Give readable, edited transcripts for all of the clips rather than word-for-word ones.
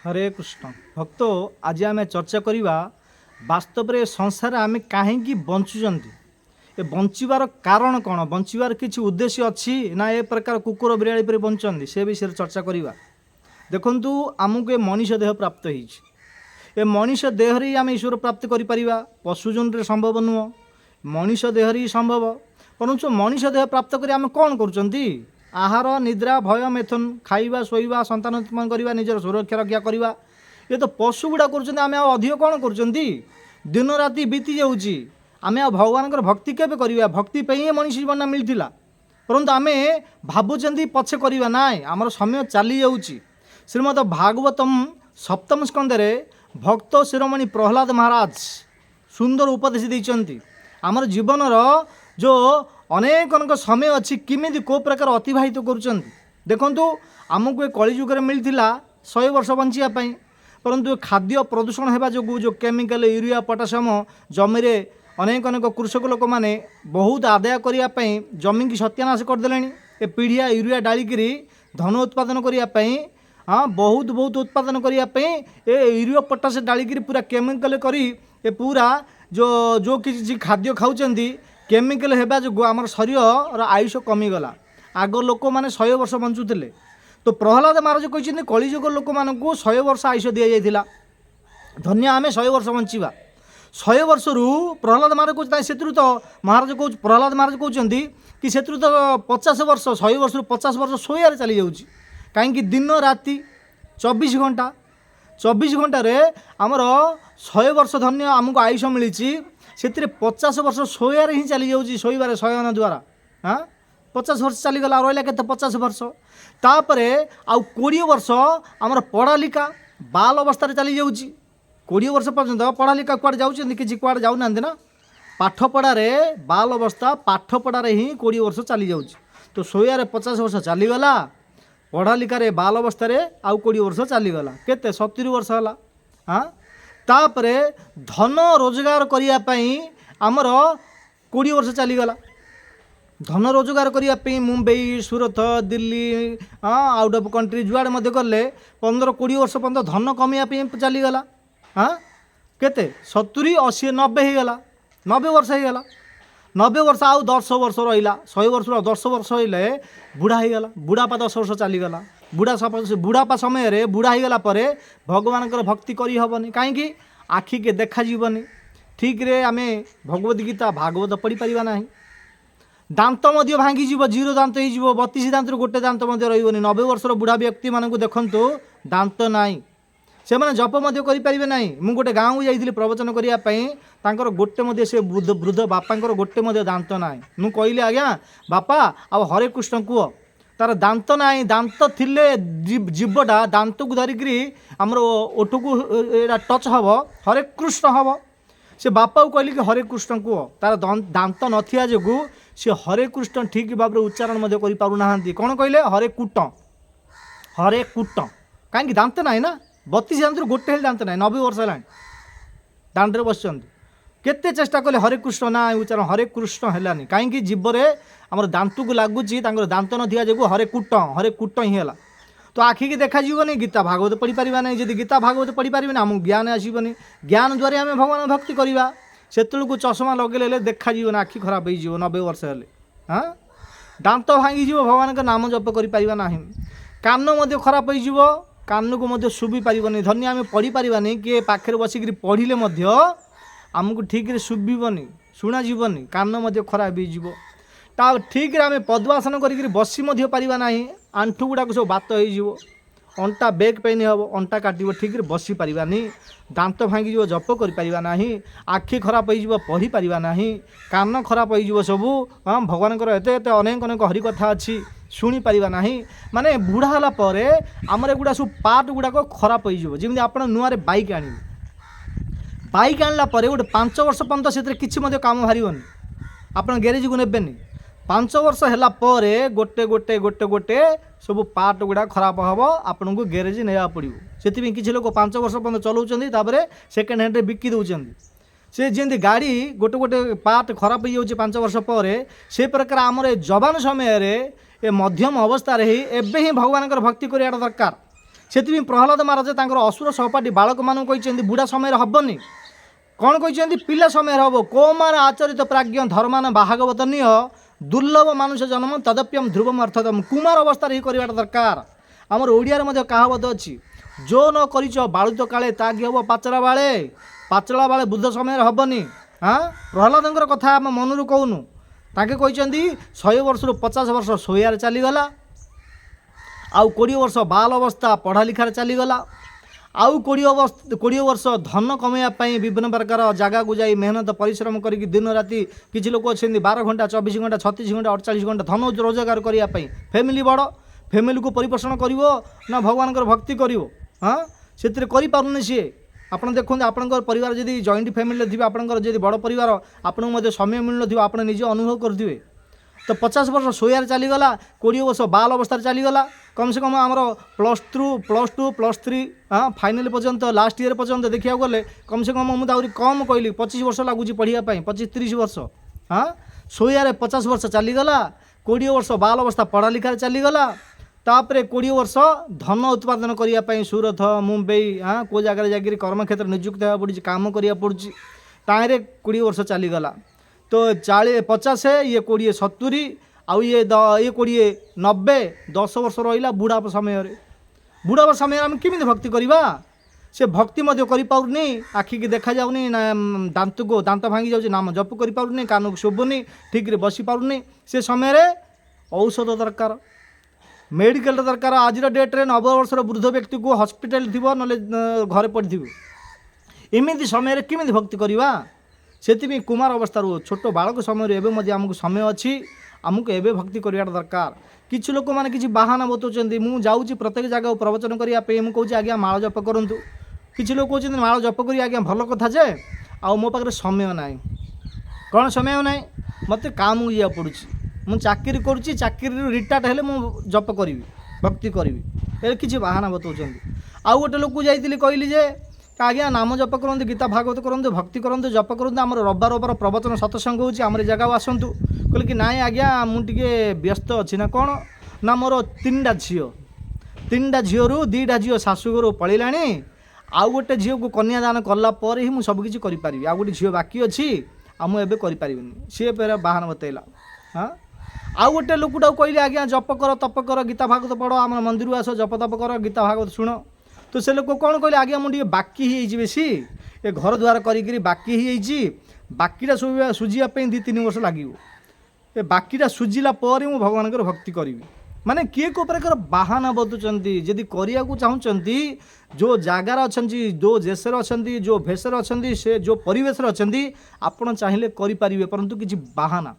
हरे कृष्ण भक्त आज आम चर्चा करवा वास्तव में संसार आम कहीं बंचुंट ए बंचार कारण कौन बंचार किसी उद्देश्य अच्छी ना ए प्रकार कुकुर बिराड़ी पर बंचती से विषय चर्चा करवा देखु आमको ए मनीष देह प्राप्त हो मनीष देह ही आम ईश्वर प्राप्त कर पशुजन संभव नुह मनीष देह ही संभव परंतु मनीष देह प्राप्त कर आम कौन कर आहार निद्रा भय मेथुन खाइबा शोइबा संतान उत्पन्न करवा निजर सुरक्षा रक्षा करवा ये तो पशु गुड़ा कर अधिक कौन कर दिन राति बीती जाऊँगी आम भगवान भक्ति केवे करवा भक्ति पे ही मनीष जीवन मिलता परंतु आम भावुं पछे करवा ना आमर समय चली जाऊँगी श्रीमद भागवतम सप्तम स्कंदे भक्त शिरोमणि प्रहलाद महाराज सुंदर उपदेश देते आमर जीवनर जो अनेक अनेक समय अच्छी किमी को प्रकार अतिवाहित कर देखु आमको ये कलिजुगे मिलता 100 वर्ष बचापी परंतु खाद्य प्रदूषण होगा जो केमिकल यूरिया पोटासियम जमी अनेक अनेक कृषक लोक मैंने बहुत आदाय करने जमी की सत्यानाश करदे ए पीढ़िया यूरिया डालिकी धन उत्पादन करने हाँ बहुत बहुत उत्पादन करने यूरिया पोटास डालिकी पूरा केमिकल करी ए पूरा जो जो किसी खाद्य खाऊँ केमिकल होगा जो आम शरीर आयुष कमीगला आग लोक मैंने 100 वर्ष बंचुले तो प्रहलाद महाराज कहते कलिजुग लोक मानक 100 वर्ष आयुष दि जाता धन्य आम 100 वर्ष बंचा 100 वर्ष रु प्रहलाद महाराज कहते से तो महाराज कह प्रहलाद महाराज कहते कि से तो 50 वर्ष 100 वर्ष रु 50 वर्ष शोयार चली जाऊँगी कहीं दिन राति 24 घंटा 24 घंटे आमर 100 वर्ष धन्य आमको आयुष मिली से 50 वर्ष शोयार ही चली जाऊँगी शोबार शयन द्वारा हाँ 50 वर्ष चलीगला रहा के 50 वर्ष तापर आउ 20 वर्ष आमर पढ़ा लिखा बाल अवस्था चली जाऊँगी 20 वर्ष पर्यंत पढ़ा लिखा कुआड़े जाऊँ कि कुआड़े जाऊना ना पाठ पढ़ारे बाल अवस्था पाठ पढ़ारे ही 20 वर्ष चली जाऊँगी तो शोयार 50 वर्ष चलीगला पढ़ा लिखारे बाल अवस्था आउ 20 वर्ष चलीगला केते 70 वर्ष है हाँ तापर धन रोजगार करने आमर 20 वर्ष चलीगला धन रोजगार करने मुंबई सूरत दिल्ली हाँ आउट ऑफ कंट्री जुआड़े गले 15-20 वर्ष पर्यंत धन कमाई चलीगला हाँ केते 70 80 90 होगला 90 वर्ष होगला 90 वर्ष आउ 10 वर्ष रहा 100 वर्ष 10 वर्ष रही बुढ़ा होगला बुढ़ापा 10 वर्ष चलीगला बुढ़ापा समय बुढ़ा होगला भगवान भक्ति करहबनी कहीं आखि के देखा जीवनी ठीक रे आम भगवद गीता भागवत पढ़ी पारिबा नाही दांत भांगी जीव 0 दांत हो 32 दांत गोटे दांत रही 90 वर्षर बुढ़ा व्यक्ति मानक देखु दांत नाई से मैंने जप करें ना मुझे गोटे गाँव को जाइए प्रवचन करने गोटे से वृद्ध बापा गोटे दांत ना मुझे कहली आज्ञा बापा आ हरे कृष्ण कह तार दांत ना दांत थिले जीवटा दांत को धरिकी आमर ओठ को टच हम हरे कृष्ण हम से बापा को कहली कि हरे कृष्ण कह तार दांत नथिया जो सी हरे कृष्ण ठीक भाव उच्चारण कर कौन कहले हरे कुट कहीं दांत ना ना 32 दांत गोटे दांत ना 90 वर्ष है दांडे बस केते चेष्टा कले हरे कृष्ण ना उच्चारण हरे कृष्ण है कहीं जीवरे आमर दांत को लगुच दांत नथिया जो हरे कुट ही है तो आखि की देखा जीवनी गीता भागवत पढ़ी पारिबा नहीं जब गीता भागवत पढ़ी पारिबे आम ज्ञान आसबनी ज्ञान द्वारा आम भगवान भक्ति करवा से चषमा लगे देखा जीवन आखि खराब हो 90 वर्ष हेले हाँ दांत भांगी भगवान का नाम जप कर ना कान खराब हो कान को शुभी पारनी धन्य आम पढ़ी पारानी किए पाखे बसिक पढ़ले आमको ठीक रे शुभनी शुणा जीवनी कान खराब हो ठीक आम पद्मासन कर बसी पारिबा ना आंठू गुड़ाक सब बात हो अंटा बैक पेन हम अंटा काटो ठीक बसी पारानी दांत भांगी जप कर ना आखि खराब हो पढ़ी पारिबा ना कान खराब हो सबू हाँ भगवान एत अनेक अनेक हरि कथा अच्छी शुणी पारिबा ना माने बुढ़ा होला परे आमर एगुड़ा सब पार्ट गुड़ाक खराब हो जमी आप नुआरे बाइक बाइक आणला गोटे 5 वर्ष पर्यंत से किसी काम बाहर आप गैरेज को नेबेनि 5 वर्ष है गोटे गोटे गोटे गोटे सब पार्ट गुड़ा खराब हम आपन को गैरेज नहीं पड़ो से किसी लोग 5 वर्ष पर्यंत चलाऊँ सेकेंड हैंड बिकी दौरान से जमी गाड़ी गोटे गोटे पार्ट खराब हो 5 वर्ष पर से प्रकार आमर जवान समय ए मध्यम अवस्था ही एवं ही भगवान भक्ति करवा दरकार से प्रहलाद महाराज तांकर असुर सहपाठी बालक मान कहते बुढ़ा समय हेनी कौन कहते पिला समय हम कौमार आचरित प्राज्ञ धर्मान भागवत निह दुर्लभ मानुष जन्म तदप्यम ध्रुवम अर्थदम कुमार अवस्था ही करवा दरकार आमर ओडिया कहावत अच्छी जो न कर बालुत काले ताकि हम पाचला बाले बुद्ध समय हेनी। हाँ प्रहलाद कथा आम मनरू कहूनु ताके कहते 100 वर्ष 50 वर्ष शोयार चलीगला आउ 20 वर्ष बाल अवस्था पढ़ा लिखार चलीगला आउ 20 वर्ष धन कमाइवाई विभिन्न प्रकार जगह को जाई मेहनत परिश्रम करके दिन राति किसी लोग अच्छे 12 घंटा 24 घंटा 36 घंटा 48 घंटा धन रोजगार करने फैमिली बड़ फैमिली को परिपोषण कर ना भगवान भक्ति कर। हाँ से करें सी आप देखते आपंकर परिवार जदि जॉइंट फैमिली थे आपंकर जब बड़ परिवार आपको समय मिल न आप निजे अनुभव करेंगे तो 50 वर्ष शोयार चलीगला 20 वर्ष बाल अवस्था चलीगला कम से कम आमर +2 +3 हाँ फाइनाल पर्यंत लास्ट ईयर पर्यंत देखा गले कम से कम मुझे कम कहली 25 वर्ष लगुच पढ़ाई 25-30 वर्ष। हाँ शोयार 50 वर्ष चलीगला 20 वर्ष बाल अवस्था पढ़ा लिखार चलीगला तापर 20 वर्ष धन उत्पादन करने सूरत मुंबई हाँ को जगह जाकर कर्मक्षेत्र नियुक्त होगा पड़ी कम करा पड़ी तारे 20 वर्ष चलीगला तो 40-50 ये 20-70 आउ ये 20-90 10 वर्ष रहा बुढ़ाप समय आम किमी भक्ति करवा से भक्ति करें आखि की देखा जाऊनी ना दांत को दांत भांगी जाऊँ नाम जप करें कान को शोभुनी ठीक रे बसी पारुनी से समय औषध दरकार मेडिकल दरकार आज डेट्रे 90 वर्षर वृद्ध व्यक्ति को हॉस्पिटल थी ना घरे पड़ी एमती समय किमी भक्ति करवा से कुमार अवस्था छोट बालक समय आमको समय अच्छी आमको एवं भक्ति करवा दरकार। किसी लोक मैंने किसी बाहाना बताऊँ मुझे जाऊँगी प्रत्येक जगह प्रवचन करने मुझे कहे आज्ञा माल जप करूँ किसी लोग कहते माल जप कर आज्ञा भल कथा जे आ मो पाखे समय ना कौन समय ना मत काम जा पड़ू मुझे चाकरी करुँची चाकरी रिटायर्ड हेले मुझे जप करी भक्ति करी किसी बाहाना बताऊँ। आउ गोटे लोक जाइली कहली जे आज्ञा नाम जप करूँ गीता भागवत करूँ भक्ति करूँ जप करूँ आम रविवार प्रवचन सत्संग होमर जगह आसतु कहले कि नाई आज्ञा मुझे व्यस्त अच्छी ना कौन ना मोर 3टा झील 2टा झील शाशुघर पलैला आउ गोटे झील को कन्यादान कलापर ही मुझे सबकि करें आउ गोटे झील बाकी अच्छी आ मुझे पारि सी पे बाहाना बतैला। हाँ आउ गोटे लोकटा कहले आज्ञा जप कर तप कर गीता भागवत पढ़ आम मंदिर आस जप तप कर गीता भागवत शुण तो से लोक कौन कहले आज्ञा मुझे बाकी ही बेसी ए घर द्वार करी बाकी ही बाकीटा सुझापी 2-3 वर्ष लगे ए बाकीटा सुझिला पर मु भगवान भक्ति करी माने किए को प्रकार बाहाना बतुचंती जदि करिया को चाहूचंती जो जगार अच्छा जो देश अच्छा जो भेषर अच्छा से जो परिवेश अच्छा आपण चाहिए करें परंतु किसी बाहाना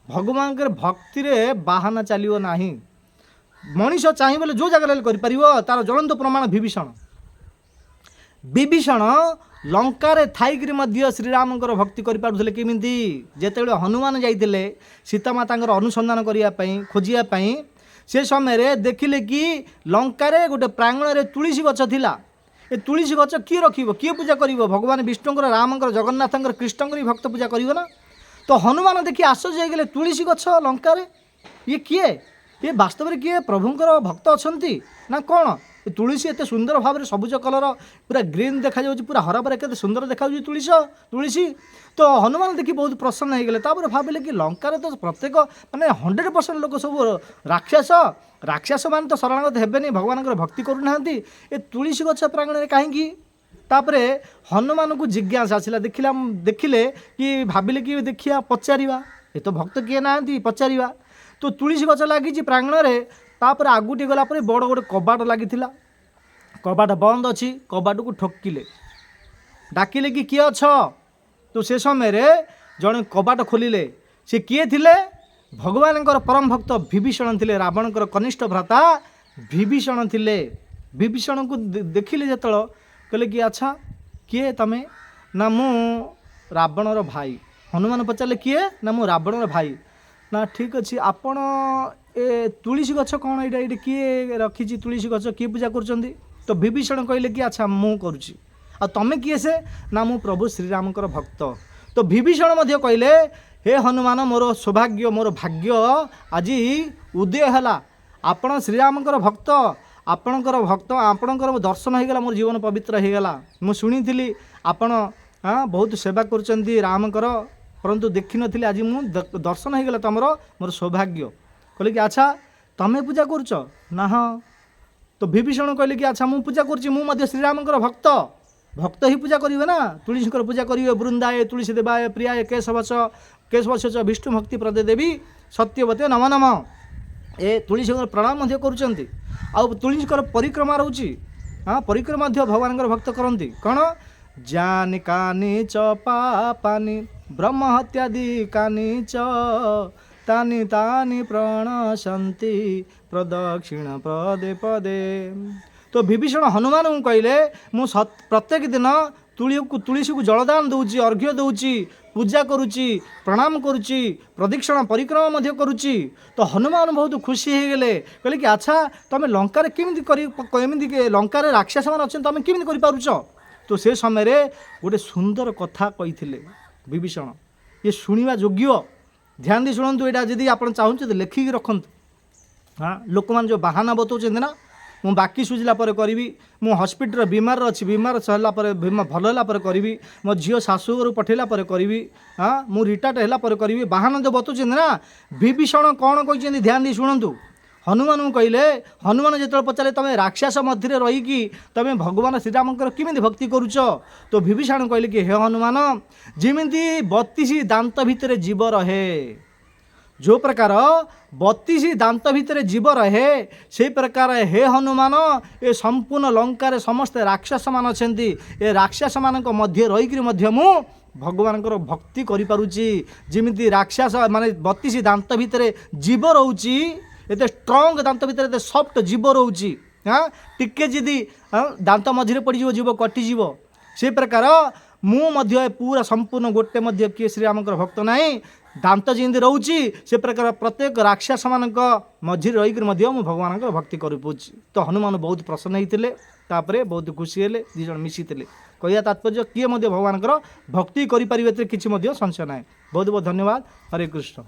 भगवान भक्ति रे बाहाना चलो ना मनीष चाहिए बोले जो जगह कर तार ज्वलंत प्रमाण विभीषण लंकार थी श्रीराम भक्ति करें केमिति जेते हनुमान जाइए सीतामाता अनुसंधान करने खोजापी से समय देखिले कि लंकार गोटे प्रांगण में तुलसी गछ थिला ए तुलसी गछ किए रखिबो किए पूजा करिवो भगवान विष्णुंकर रामंकर जगन्नाथंकर कृष्णंकर भक्त पूजा करिवो ना तो हनुमान देखि आश्चर्य हो गले तुलसी गछ लंकार ये किए ये वास्तव में किए प्रभुंकर भक्त अछंती ना कौन तुलसी एत सुंदर भाव में सबुज कलर पूरा ग्रीन देखा जाउछि पूरा हरा भरा केते सुंदर देखा तुलसी तो हनुमान देखि बहुत प्रसन्न हो गले तापर भाविले कि लंकार तो प्रत्येक माने 100% लोक सब राक्षस मान तो शरणागत हेबेनी भगवान भक्ति करूना ए तुलसी गछ प्रांगण में कहीं तापर हनुमान को जिज्ञासा आसला देखिले कि भाविले कि देखिया पचारिबा ए तो भक्त किए ना पचारिबा तो तुलसी गछ लगी प्रांगण में तापर आगुटी गला पर बड़ गोटे कबाट लगी कबाट बंद अच्छी कबाट को ठोकिले डाकिले कि किए अछ तो से समय जड़े कबाट खोलिले से किए थिले भगवान परम भक्त विभीषण थिले रावणकर कनिष्ठ भ्राता विभीषण थिले विभीषण को देखिले जतल कहले कि अच्छा किए तमे ना मु रावणर भाई हनुमान पचारे किए ना मु रावणर भाई ना ठीक अच्छे आपण ए तुलसी गछ कौन ये किए रखी तुलसी गछ किए पूजा कर तो विभीषण कहले कि अच्छा मु करुँची आ तमें किए से ना मु प्रभु श्रीरामकर भक्त तो विभीषण मध्य कहले हे हनुमान मोर सौभाग्य मोर भाग्य आज उदय है आपण श्रीरामकर भक्त ଆପଣଙ୍କର ଭକ୍ତ ଆପଣଙ୍କର ଦର୍ଶନ ହେଇଗଲା ମୋର ଜୀବନ ପବିତ୍ର ହେଇଗଲା। ମୁଁ ଶୁଣିଥିଲି ଆପଣ ବହୁତ ସେବା କରୁଛନ୍ତି ରାମଙ୍କର, परंतु देखी आज मु दर्शन हो गला तुमर मोर सौभाग्य। कहले कि अच्छा तमे पूजा करुच ना? हाँ। तो विभीषण कहले कि अच्छा मु पूजा करुच्ची, मु श्रीरामकर भक्त, भक्त ही पूजा करेंगे ना। तुलसीकर पूजा करेंगे, वृंदाए तुलसी देवाय प्रियाय केशवश विष्णु भक्ति प्रदे देवी सत्यवते नम नम। ए तुलसी प्रणाम करुँच। तुलसीकर परिक्रमा रोचे, हाँ परिक्रमा भगवान भक्त करती कौन जानी कानी च पापानी ब्रह्म हत्यादि कानी च तानी तानी प्रणशंति प्रदक्षिण पदे पदे। तो विभीषण हनुमान को कहले मु प्रत्येक दिन तुलसी को जलदान दूची, अर्घ्य दूची, पूजा करुच्ची, प्रणाम करुच्ची, प्रदक्षिण परिक्रमा करुच्ची। तो हनुमान बहुत खुशी हो गले, कहले कि अच्छा तुम लंकार केमी लंकार राक्षस मान अच्छे तुम केमी कर। तो से समय रे गोटे सुंदर कथा कही विभीषण, ये शुणा योग्य, ध्यान दी शुणु। यहाँ जदि आप चाहते लिखिकी रखु। हाँ लोक मैंने जो बाहाना बताऊँ ना, मु बाकी सुझला पर करी, मु हॉस्पिटल बीमार अच्छी, बीमार सरला भल है करी, मो झील शाशुघर पठेला करी, हाँ मु रिटायर्ड है करी, बाहाना जो बताऊँ ना। विभीषण कौन कहते ध्यान दी शुणु। हनुमान को कहले, हनुमान जो पचारे तुम राक्षस मध्य रहीकि तुम भगवान श्रीराम किमी भक्ति करुच। तो विभीषण कहले कि हे हनुमान जमी 32 दांत भितर जीव रहे, जो प्रकार 32 दांत भितर जीव रहे से प्रकार हे हनुमान ए संपूर्ण लंकार समस्त राक्षस मान अच्छा, ए राक्षस मान मध्य रहीकि मु भगवान भक्ति करिपारुची। जिमिति राक्षस माने 32 दांत भितर जीव रोची, एते स्ट्रंग दांत भितर एते सॉफ्ट जीव रोची। हाँ टिके जदि दांत मझे पड़ीज जीव कटिज, से प्रकार मु मध्य पूरा संपूर्ण गोटे मध्य किए श्रीराम भक्त नहीं, दांत जिंद रोची से प्रकार प्रत्येक राक्षस मान मझे रहीकि मु भगवान भक्ति करुची। तो हनुमान बहुत प्रसन्न होते, बहुत खुशी हेले, दी जन मिसी कहिया तात्पर्य किए भगवान भक्ति करें किसी संशय ना। बहुत बहुत धन्यवाद। हरे कृष्ण।